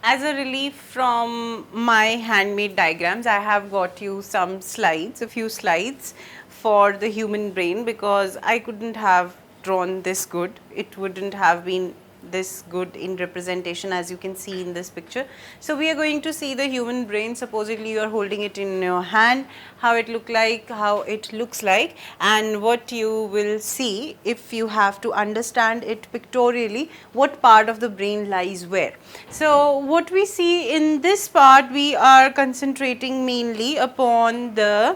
As a relief from my handmade diagrams, I have got you some slides, a few slides for the human brain, because I couldn't have drawn this good. It wouldn't have been this good in representation as you can see in this picture. So we are going to see the human brain. Supposedly you are holding it in your hand, how it looks like, and what you will see if you have to understand it pictorially, what part of the brain lies where. So what we see in this part, we are concentrating mainly upon the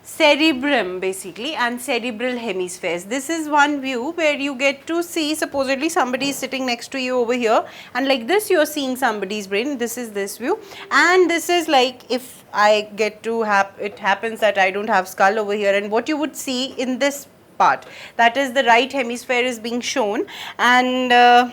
cerebrum basically and cerebral hemispheres. This is one view where you get to see, supposedly somebody is sitting next to you over here, and like this you are seeing somebody's brain. This is this view, and this is like, if I get to it happens that I don't have skull over here, and what you would see in this part, that is the right hemisphere is being shown, and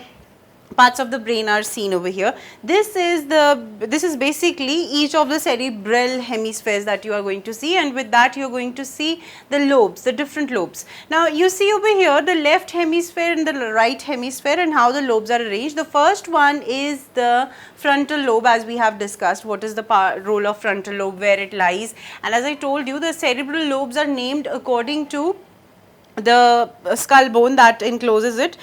parts of the brain are seen over here. This is basically each of the cerebral hemispheres that you are going to see, and with that you are going to see the lobes, the different lobes. Now you see over here the left hemisphere and the right hemisphere and how the lobes are arranged. The first one is the frontal lobe, as we have discussed what is the role of frontal lobe, where it lies, and as I told you, the cerebral lobes are named according to the skull bone that encloses it,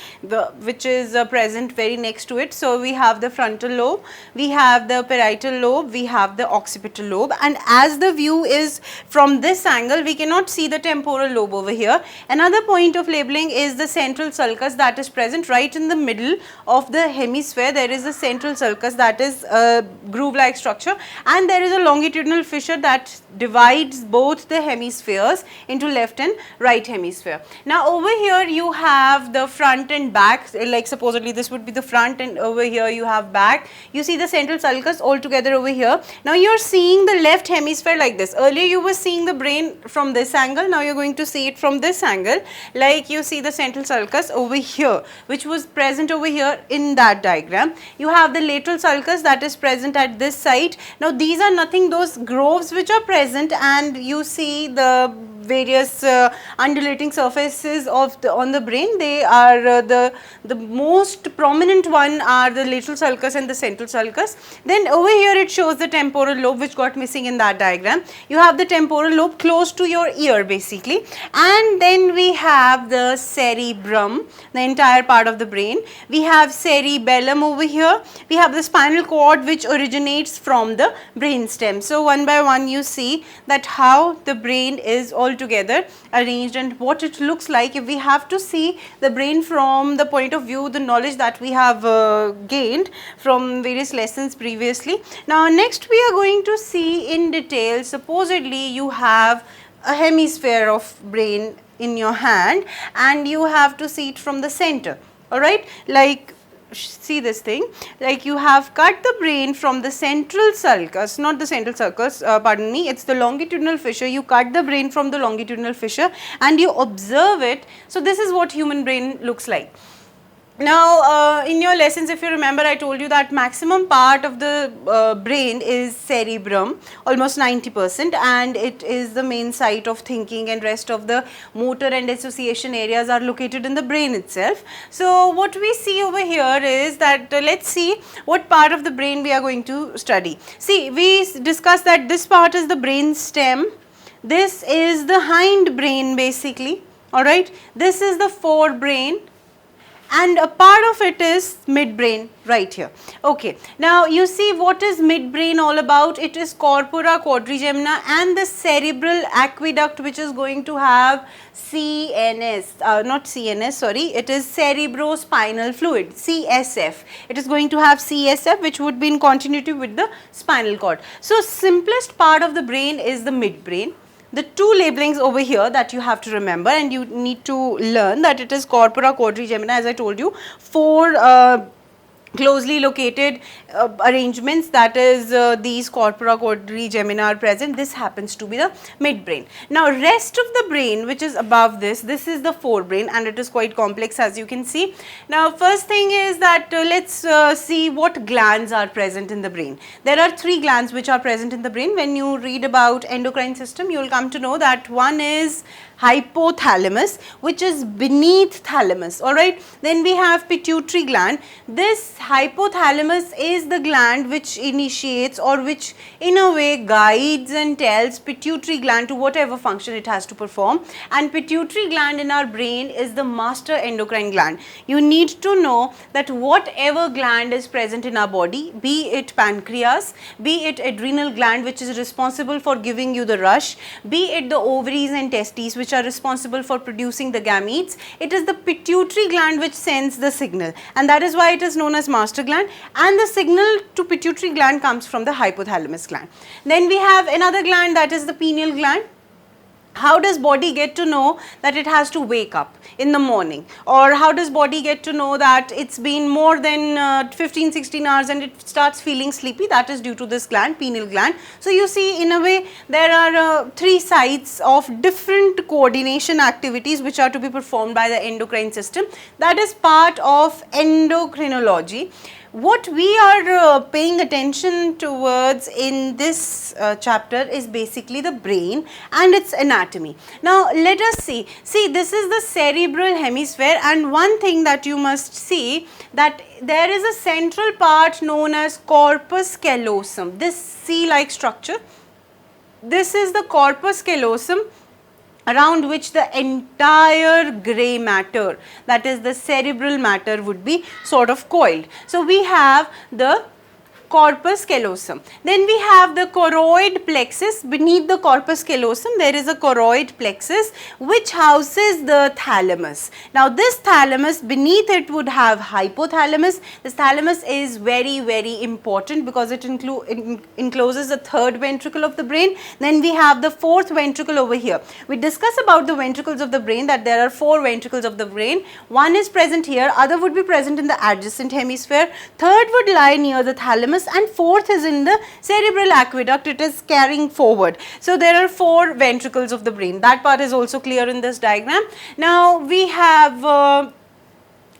which is present very next to it. So we have the frontal lobe, we have the parietal lobe, we have the occipital lobe, and as the view is from this angle, we cannot see the temporal lobe over here. Another point of labeling is the central sulcus that is present right in the middle of the hemisphere. There is a central sulcus that is a groove like structure, and there is a longitudinal fissure that divides both the hemispheres into left and right hemisphere. Now over here you have the front and back, like supposedly this would be the front, and over here you have back. You see the central sulcus all together over here. Now you are seeing the left hemisphere like this. Earlier you were seeing the brain from this angle, now you are going to see it from this angle. Like you see the central sulcus over here, which was present over here in that diagram. You have the lateral sulcus that is present at this side. Now these are nothing, those grooves which are present, and you see the various undulating surfaces of on the brain. They are the most prominent one are the lateral sulcus and the central sulcus. Then over here it shows the temporal lobe, which got missing in that diagram. You have the temporal lobe close to your ear basically, and then we have the cerebrum, the entire part of the brain. We have cerebellum over here. We have the spinal cord, which originates from the brain stem. So one by one you see that how the brain is all together arranged and what it looks like. If we have to see the brain from the point of view, the knowledge that we have gained from various lessons previously. Now next we are going to see in detail, supposedly you have a hemisphere of brain in your hand and you have to see it from the center, alright, like see this thing, like you have cut the brain from the central sulcus, not the central sulcus, pardon me, it's the longitudinal fissure. You cut the brain from the longitudinal fissure and you observe it. So this is what human brain looks like. Now in your lessons, if you remember, I told you that maximum part of the brain is cerebrum, almost 90%, and it is the main site of thinking, and rest of the motor and association areas are located in the brain itself. So what we see over here is that let's see what part of the brain we are going to study. See, we discussed that this part is the brain stem, this is the hind brain basically, alright, this is the forebrain, and a part of it is midbrain right here. Okay, now you see what is midbrain all about. It is corpora quadrigemina and the cerebral aqueduct, which is going to have CNS, not CNS, sorry, it is cerebrospinal fluid, CSF. It is going to have CSF, which would be in continuity with the spinal cord. So simplest part of the brain is the midbrain. The two labelings over here that you have to remember, and you need to learn that it is corpora quadrigemina, as I told you, four closely located arrangements, that is these corpora quadrigemina are present. This happens to be the midbrain. Now rest of the brain, which is above this is the forebrain, and it is quite complex, as you can see. Now first thing is that let's see what glands are present in the brain. There are three glands which are present in the brain. When you read about endocrine system, you will come to know that one is hypothalamus, which is beneath thalamus, alright. Then we have pituitary gland. This hypothalamus is the gland which initiates or which in a way guides and tells pituitary gland to whatever function it has to perform, and pituitary gland in our brain is the master endocrine gland. You need to know that whatever gland is present in our body, be it pancreas, be it adrenal gland which is responsible for giving you the rush, be it the ovaries and testes which are responsible for producing the gametes, it is the pituitary gland which sends the signal, and that is why it is known as master gland, and the signal to pituitary gland comes from the hypothalamus gland. Then we have another gland, that is the pineal gland. How does body get to know that it has to wake up in the morning, or how does body get to know that it's been more than 15-16 hours and it starts feeling sleepy? That is due to this gland, pineal gland. So you see, in a way there are three sides of different coordination activities which are to be performed by the endocrine system. That is part of endocrinology. What we are paying attention towards in this chapter is basically the brain and its anatomy. Now let us see, this is the cerebral hemisphere, and one thing that you must see, that there is a central part known as corpus callosum, this C-like structure. This is the corpus callosum, around which the entire grey matter, that is the cerebral matter, would be sort of coiled. So we have the corpus callosum. Then we have the choroid plexus. Beneath the corpus callosum there is a choroid plexus which houses the thalamus. Now this thalamus, beneath it would have hypothalamus. This thalamus is very important because it encloses the third ventricle of the brain. Then we have the fourth ventricle over here. We discuss about the ventricles of the brain, that there are 4 ventricles of the brain. One is present here, other would be present in the adjacent hemisphere, third would lie near the thalamus, and fourth is in the cerebral aqueduct, it is carrying forward. So there are 4 ventricles of the brain. That part is also clear in this diagram. Now we have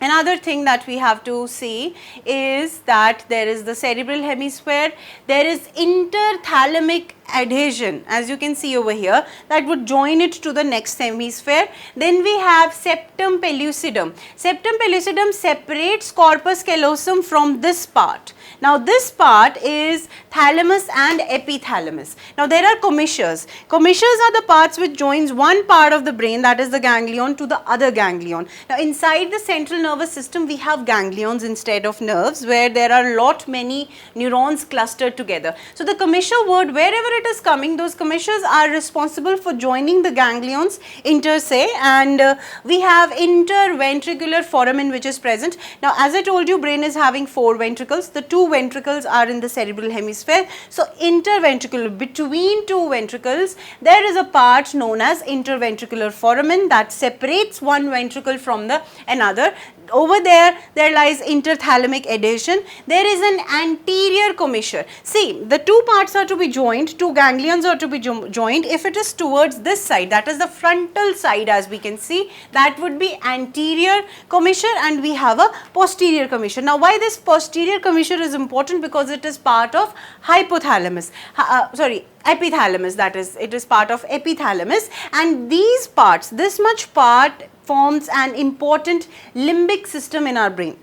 another thing that we have to see is that there is the cerebral hemisphere, there is interthalamic adhesion, as you can see over here, that would join it to the next hemisphere. Then we have septum pellucidum. Septum pellucidum separates corpus callosum from this part. Now this part is thalamus and epithalamus. Now there are commissures. Commissures are the parts which joins one part of the brain, that is the ganglion, to the other ganglion. Now inside the central nervous system we have ganglions instead of nerves, where there are many neurons clustered together. So the commissure word, wherever it is coming, those commissures are responsible for joining the ganglions inter se, and we have interventricular foramen which is present. Now as I told you, brain is having 4 ventricles. The 2 ventricles are in the cerebral hemisphere. So interventricular, between 2 ventricles there is a part known as interventricular foramen that separates one ventricle from the another. Over there lies interthalamic adhesion. There is an anterior commissure. See, the 2 parts are to be joined, 2 ganglions are to be joined. If it is towards this side, that is the frontal side, as we can see, that would be anterior commissure, and we have a posterior commissure. Now why this posterior commissure is important? Because it is part of hypothalamus, epithalamus, that is, it is part of epithalamus, and these parts, this much part forms an important limbic system in our brain.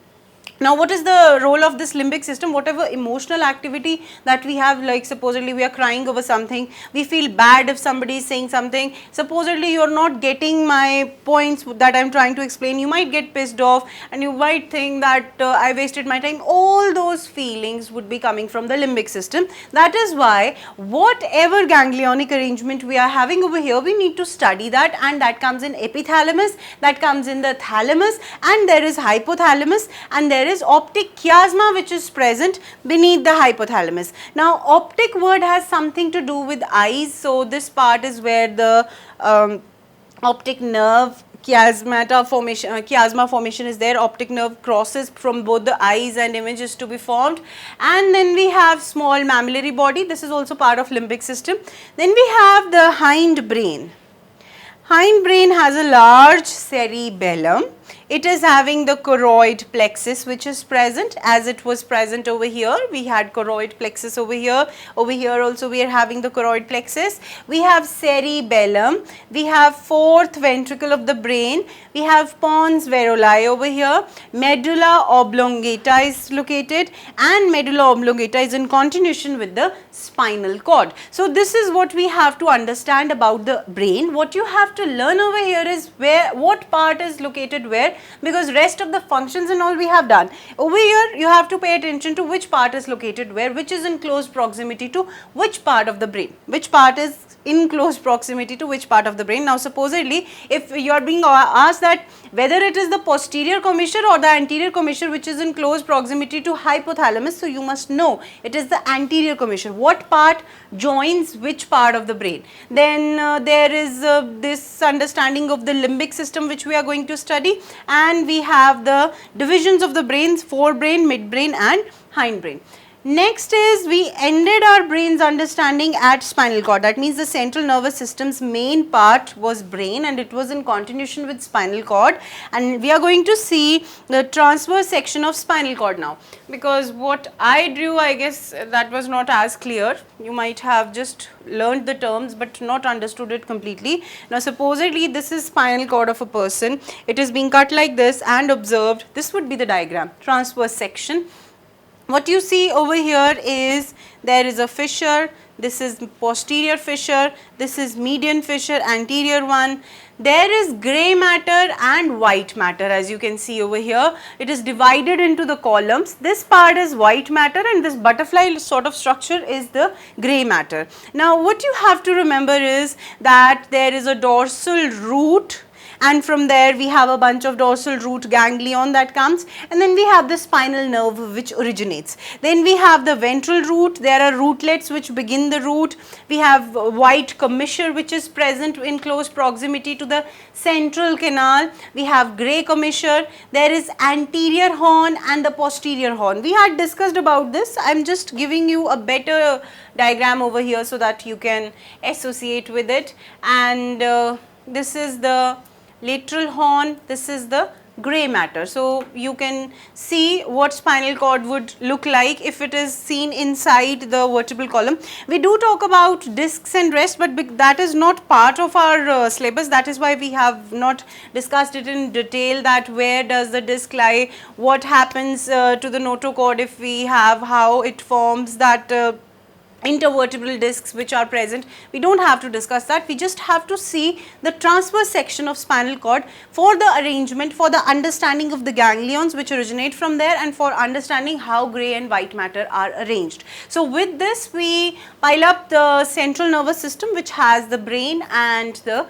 Now what is the role of this limbic system? Whatever emotional activity that we have, like supposedly we are crying over something, we feel bad if somebody is saying something, supposedly you are not getting my points that I am trying to explain, you might get pissed off and you might think that I wasted my time. All those feelings would be coming from the limbic system. That is why whatever ganglionic arrangement we are having over here, we need to study that, and that comes in epithalamus, that comes in the thalamus, and there is hypothalamus, and there is optic chiasma which is present beneath the hypothalamus. Now optic word has something to do with eyes, so this part is where the optic nerve chiasma formation is there. Optic nerve crosses from both the eyes and images to be formed. And then we have small mammillary body, this is also part of limbic system. Then we have the hind brain. Hind brain has a large cerebellum. It is having the choroid plexus which is present, as it was present over here. We had choroid plexus over here. Over here also we are having the choroid plexus. We have cerebellum. We have fourth ventricle of the brain. We have pons varolai over here. Medulla oblongata is located, and medulla oblongata is in continuation with the spinal cord. So this is what we have to understand about the brain. What you have to learn over here is what part is located where, because rest of the functions and all we have done. Over here you have to pay attention to which part is located where, which is in close proximity to which part of the brain, which part is in close proximity to which part of the brain. Now supposedly if you are being asked that whether it is the posterior commissure or the anterior commissure which is in close proximity to hypothalamus, so you must know it is the anterior commissure. What part joins which part of the brain? Then there is this understanding of the limbic system which we are going to study, and we have the divisions of the brains: forebrain, midbrain and hindbrain. Next is, we ended our brain's understanding at spinal cord. That means the central nervous system's main part was brain, and it was in continuation with spinal cord, and we are going to see the transverse section of spinal cord now, because what I drew, I guess that was not as clear. You might have just learned the terms but not understood it completely. Now supposedly this is spinal cord of a person. It is being cut like this and observed. This would be the diagram, transverse section. What you see over here is there is a fissure. This is posterior fissure, this is median fissure, anterior one. There is grey matter and white matter, as you can see over here. It is divided into the columns. This part is white matter, and this butterfly sort of structure is the grey matter. Now what you have to remember is that there is a dorsal root, and from there we have a bunch of dorsal root ganglion that comes, and then we have the spinal nerve which originates. Then we have the ventral root. There are rootlets which begin the root. We have white commissure which is present in close proximity to the central canal. We have grey commissure. There is anterior horn and the posterior horn. We had discussed about this. I am just giving you a better diagram over here so that you can associate with it. And this is the lateral horn, this is the grey matter. So you can see what spinal cord would look like if it is seen inside the vertebral column. We do talk about discs and rest, but that is not part of our syllabus. That is why we have not discussed it in detail, that where does the disc lie, what happens to the notochord if we have, how it forms that intervertebral discs which are present. We don't have to discuss that. We just have to see the transverse section of spinal cord for the arrangement, for the understanding of the ganglions which originate from there, and for understanding how grey and white matter are arranged. So with this we pile up the central nervous system which has the brain and the